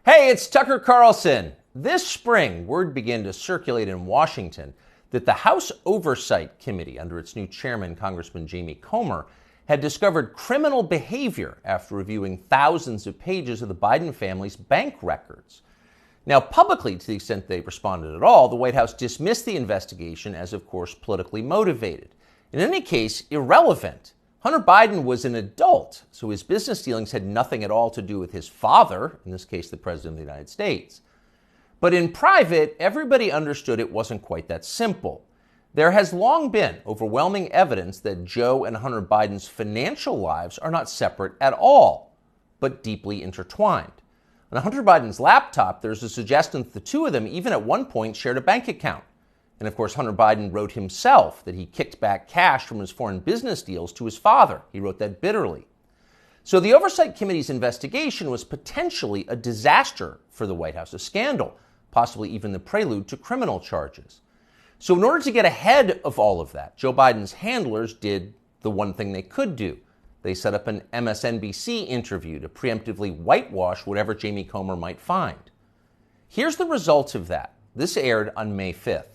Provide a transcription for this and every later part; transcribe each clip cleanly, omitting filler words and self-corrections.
Hey, it's Tucker Carlson. This spring, word began to circulate in Washington that the House Oversight Committee, under its new chairman, Congressman Jamie Comer, had discovered criminal behavior after reviewing thousands of pages of the Biden family's bank records. Now, publicly, to the extent they responded at all, the White House dismissed the investigation as, of course, politically motivated. In any case, irrelevant. Hunter Biden was an adult, so his business dealings had nothing at all to do with his father, in this case, the President of the United States. But in private, everybody understood it wasn't quite that simple. There has long been overwhelming evidence that Joe and Hunter Biden's financial lives are not separate at all, but deeply intertwined. On Hunter Biden's laptop, there's a suggestion that the two of them even at one point shared a bank account. And of course, Hunter Biden wrote himself that he kicked back cash from his foreign business deals to his father. He wrote that bitterly. So the Oversight Committee's investigation was potentially a disaster for the White House, a scandal, possibly even the prelude to criminal charges. So in order to get ahead of all of that, Joe Biden's handlers did the one thing they could do. They set up an MSNBC interview to preemptively whitewash whatever Jamie Comer might find. Here's the results of that. This aired on May 5th.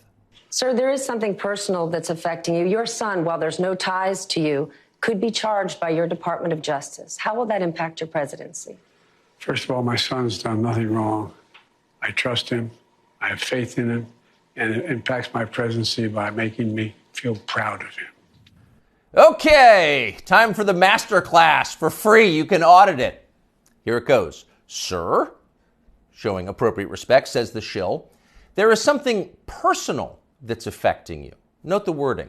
Sir, there is something personal that's affecting you. Your son, while there's no ties to you, could be charged by your Department of Justice. How will that impact your presidency? First of all, my son's done nothing wrong. I trust him. I have faith in him. And it impacts my presidency by making me feel proud of him. Okay, time for the master class. For free, you can audit it. Here it goes. Sir, showing appropriate respect, says the shill, there is something personal that's affecting you. Note the wording.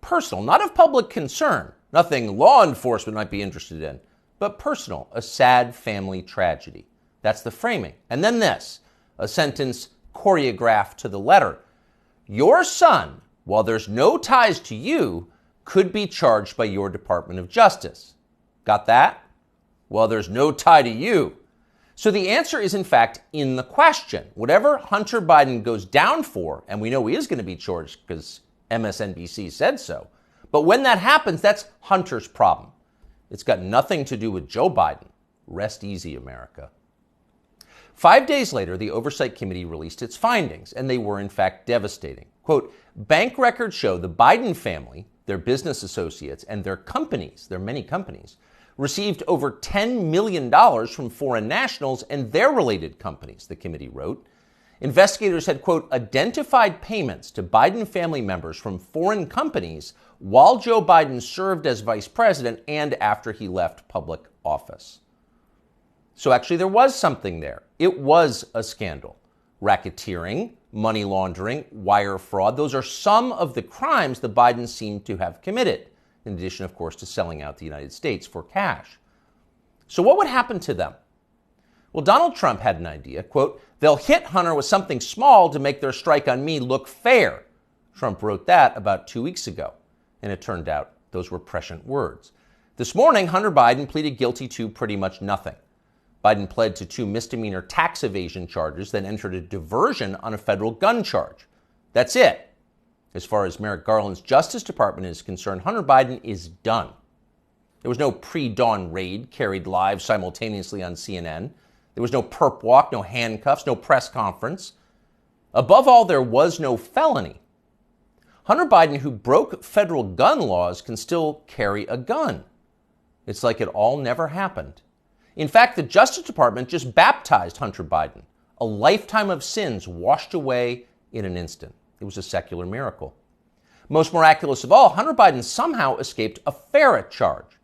Personal, not of public concern, nothing law enforcement might be interested in, but personal, a sad family tragedy. That's the framing. And then this, a sentence choreographed to the letter. Your son, while there's no ties to you, could be charged by your Department of Justice. Got that? Well, there's no tie to you. So the answer is, in fact, in the question. Whatever Hunter Biden goes down for, and we know he is going to be charged because MSNBC said so, but when that happens, that's Hunter's problem. It's got nothing to do with Joe Biden. Rest easy, America. 5 days later, the Oversight Committee released its findings, and they were, in fact, devastating. Quote, bank records show the Biden family, their business associates, and their companies, their many companies, received over $10 million from foreign nationals and their related companies, the committee wrote. Investigators had, quote, identified payments to Biden family members from foreign companies while Joe Biden served as vice president and after he left public office. So actually there was something there. It was a scandal. Racketeering, money laundering, wire fraud, those are some of the crimes the Bidens seem to have committed, in addition, of course, to selling out the United States for cash. So what would happen to them? Well, Donald Trump had an idea, quote, they'll hit Hunter with something small to make their strike on me look fair. Trump wrote that about 2 weeks ago, and it turned out those were prescient words. This morning, Hunter Biden pleaded guilty to pretty much nothing. Biden pled to 2 misdemeanor tax evasion charges, then entered a diversion on a federal gun charge. That's it. As far as Merrick Garland's Justice Department is concerned, Hunter Biden is done. There was no pre-dawn raid carried live simultaneously on CNN. There was no perp walk, no handcuffs, no press conference. Above all, there was no felony. Hunter Biden, who broke federal gun laws, can still carry a gun. It's like it all never happened. In fact, the Justice Department just baptized Hunter Biden. A lifetime of sins washed away in an instant. It was a secular miracle. Most miraculous of all, Hunter Biden somehow escaped a FARA charge.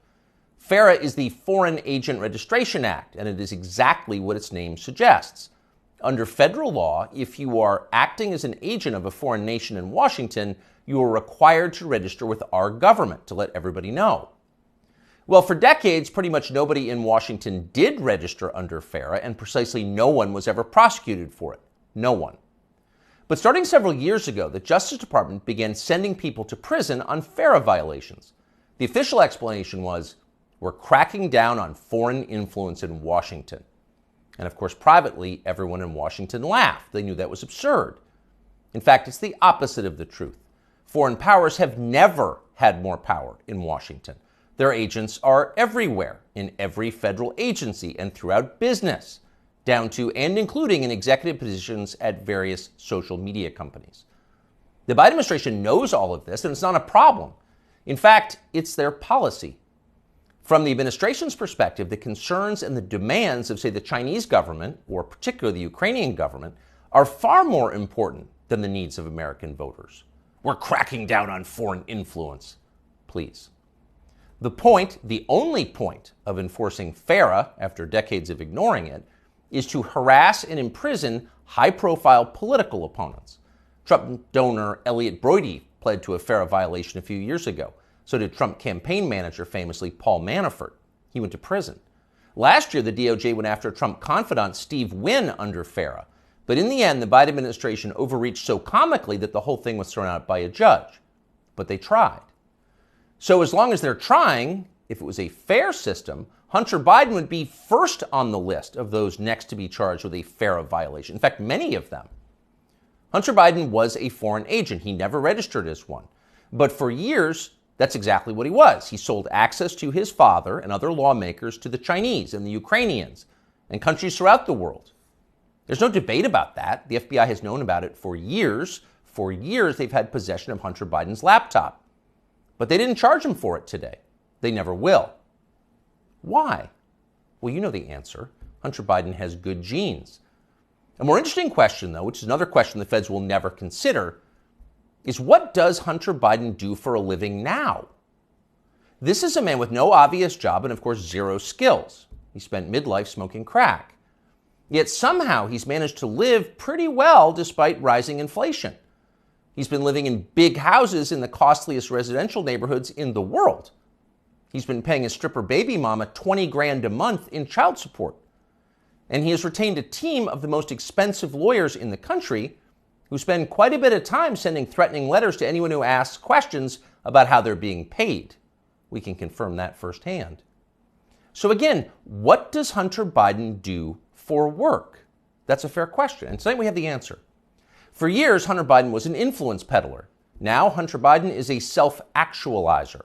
FARA is the Foreign Agent Registration Act, and it is exactly what its name suggests. Under federal law, if you are acting as an agent of a foreign nation in Washington, you are required to register with our government to let everybody know. Well, for decades, pretty much nobody in Washington did register under FARA, and precisely no one was ever prosecuted for it. No one. But starting several years ago, the Justice Department began sending people to prison on FARA violations. The official explanation was, we're cracking down on foreign influence in Washington. And of course, privately, everyone in Washington laughed. They knew that was absurd. In fact, it's the opposite of the truth. Foreign powers have never had more power in Washington. Their agents are everywhere, in every federal agency and throughout business. down to and including in executive positions at various social media companies. The Biden administration knows all of this, and it's not a problem. In fact, it's their policy. From the administration's perspective, the concerns and the demands of, say, the Chinese government, or particularly the Ukrainian government, are far more important than the needs of American voters. We're cracking down on foreign influence. Please. The point, the only point of enforcing FARA, after decades of ignoring it, is to harass and imprison high-profile political opponents. Trump donor Elliot Broidy pled to a FARA violation a few years ago. So did Trump campaign manager, famously Paul Manafort. He went to prison. Last year, the DOJ went after Trump confidant Steve Wynn under FARA. But in the end, the Biden administration overreached so comically that the whole thing was thrown out by a judge. But they tried. So as long as they're trying, if it was a fair system, Hunter Biden would be first on the list of those next to be charged with a FARA violation. In fact, many of them. Hunter Biden was a foreign agent. He never registered as one. But for years, that's exactly what he was. He sold access to his father and other lawmakers to the Chinese and the Ukrainians and countries throughout the world. There's no debate about that. The FBI has known about it for years. For years, they've had possession of Hunter Biden's laptop. But they didn't charge him for it today. They never will. Why? Well, you know the answer. Hunter Biden has good genes. A more interesting question, though, which is another question the feds will never consider, is what does Hunter Biden do for a living now? This is a man with no obvious job and, of course, zero skills. He spent midlife smoking crack. Yet somehow he's managed to live pretty well despite rising inflation. He's been living in big houses in the costliest residential neighborhoods in the world. He's been paying his stripper baby mama $20,000 a month in child support. And he has retained a team of the most expensive lawyers in the country who spend quite a bit of time sending threatening letters to anyone who asks questions about how they're being paid. We can confirm that firsthand. So again, what does Hunter Biden do for work? That's a fair question. And tonight we have the answer. For years, Hunter Biden was an influence peddler. Now, Hunter Biden is a self-actualizer.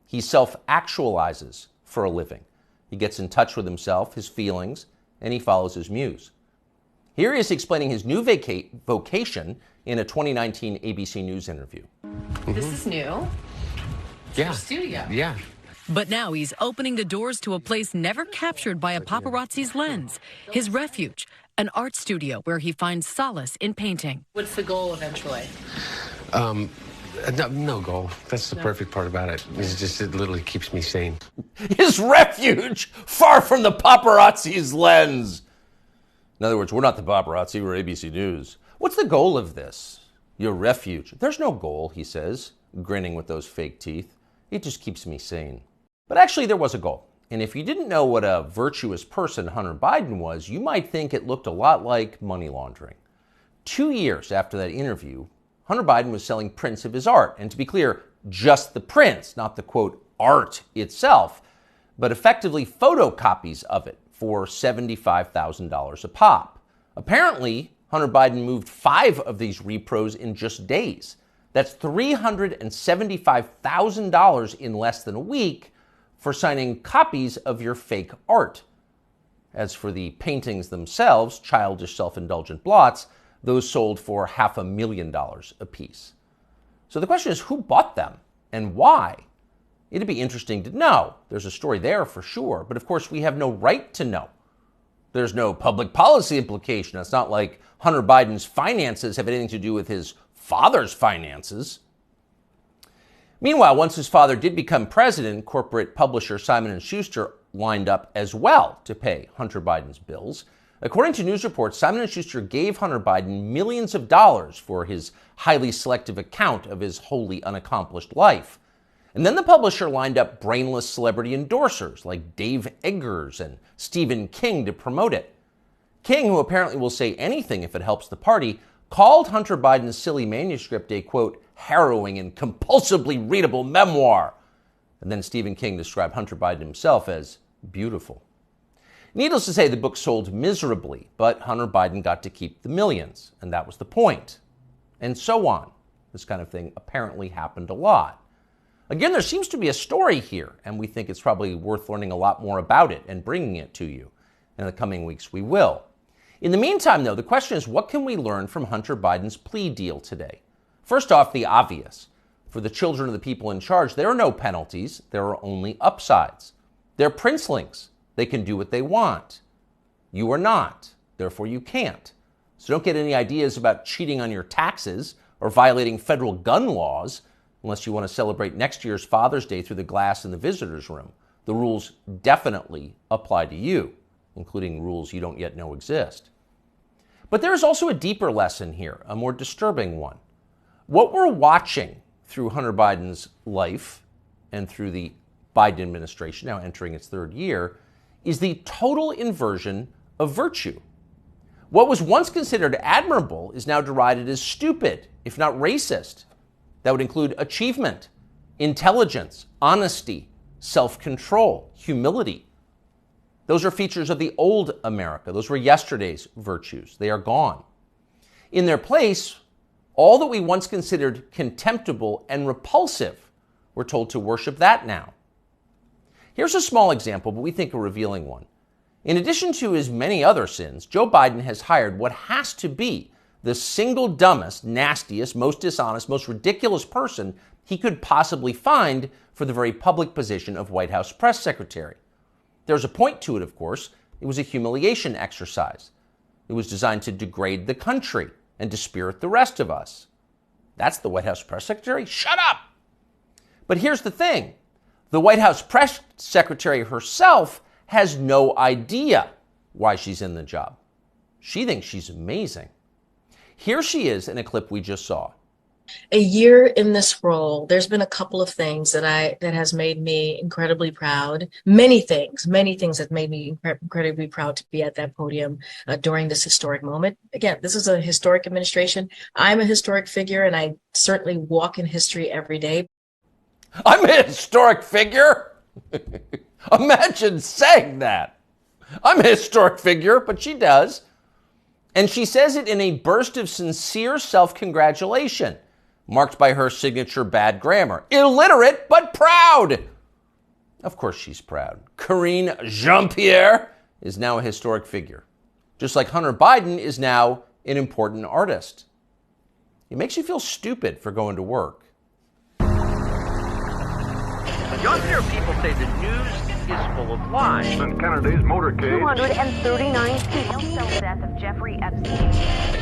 He self-actualizes for a living. He gets in touch with himself, his feelings, and he follows his muse. Here he is explaining his new vocation in a 2019 ABC News interview. This is new. Yeah. Your studio. Yeah. But now he's opening the doors to a place never captured by a paparazzi's lens, his refuge, an art studio where he finds solace in painting. What's the goal eventually? No goal. That's the perfect part about it. It's just, it literally keeps me sane. His refuge, far from the paparazzi's lens. In other words, we're not the paparazzi, we're ABC News. What's the goal of this? Your refuge. There's no goal, he says, grinning with those fake teeth. It just keeps me sane. But actually, there was a goal. And if you didn't know what a virtuous person Hunter Biden was, you might think it looked a lot like money laundering. 2 years after that interview, Hunter Biden was selling prints of his art. And to be clear, just the prints, not the, quote, art itself, but effectively photocopies of it for $75,000 a pop. Apparently, Hunter Biden moved 5 of these repros in just days. That's $375,000 in less than a week for signing copies of your fake art. As for the paintings themselves, childish self-indulgent blots, those sold for $500,000 apiece. So the question is, who bought them and why? It'd be interesting to know. There's a story there for sure, but of course we have no right to know. There's no public policy implication. It's not like Hunter Biden's finances have anything to do with his father's finances. Meanwhile, once his father did become president, corporate publisher Simon & Schuster lined up as well to pay Hunter Biden's bills. According to news reports, Simon & Schuster gave Hunter Biden millions of dollars for his highly selective account of his wholly unaccomplished life. And then the publisher lined up brainless celebrity endorsers like Dave Eggers and Stephen King to promote it. King, who apparently will say anything if it helps the party, called Hunter Biden's silly manuscript a, quote, harrowing and compulsively readable memoir. And then Stephen King described Hunter Biden himself as beautiful. Needless to say, the book sold miserably, but Hunter Biden got to keep the millions, and that was the point. And so on. This kind of thing apparently happened a lot. Again, there seems to be a story here, and we think it's probably worth learning a lot more about it and bringing it to you. In the coming weeks, we will. In the meantime, though, the question is, what can we learn from Hunter Biden's plea deal today? First off, the obvious. For the children of the people in charge, there are no penalties. There are only upsides. They're princelings. They can do what they want. You are not. Therefore, you can't. So don't get any ideas about cheating on your taxes or violating federal gun laws unless you want to celebrate next year's Father's Day through the glass in the visitor's room. The rules definitely apply to you, including rules you don't yet know exist. But there is also a deeper lesson here, a more disturbing one. What we're watching through Hunter Biden's life and through the Biden administration, now entering its third year, is the total inversion of virtue. What was once considered admirable is now derided as stupid, if not racist. That would include achievement, intelligence, honesty, self-control, humility. Those are features of the old America. Those were yesterday's virtues. They are gone. In their place, all that we once considered contemptible and repulsive, we're told to worship that now. Here's a small example, but we think a revealing one. In addition to his many other sins, Joe Biden has hired what has to be the single dumbest, nastiest, most dishonest, most ridiculous person he could possibly find for the very public position of White House press secretary. There's a point to it, of course. It was a humiliation exercise. It was designed to degrade the country and dispirit the rest of us. That's the White House press secretary? Shut up! But here's the thing. The White House press secretary herself has no idea why she's in the job. She thinks she's amazing. Here she is in a clip we just saw. A year in this role, there's been a couple of things that has made me incredibly proud. Many things that made me incredibly proud to be at that podium during this historic moment. Again, this is a historic administration. I'm a historic figure, and I certainly walk in history every day. I'm a historic figure? Imagine saying that. I'm a historic figure, but she does. And she says it in a burst of sincere self-congratulation, marked by her signature bad grammar. Illiterate, but proud. Of course she's proud. Karine Jean-Pierre is now a historic figure, just like Hunter Biden is now an important artist. It makes you feel stupid for going to work. Younger people say the news is full of lies. In Kennedy's motorcade. 239 people. Cell death of Jeffrey Epstein.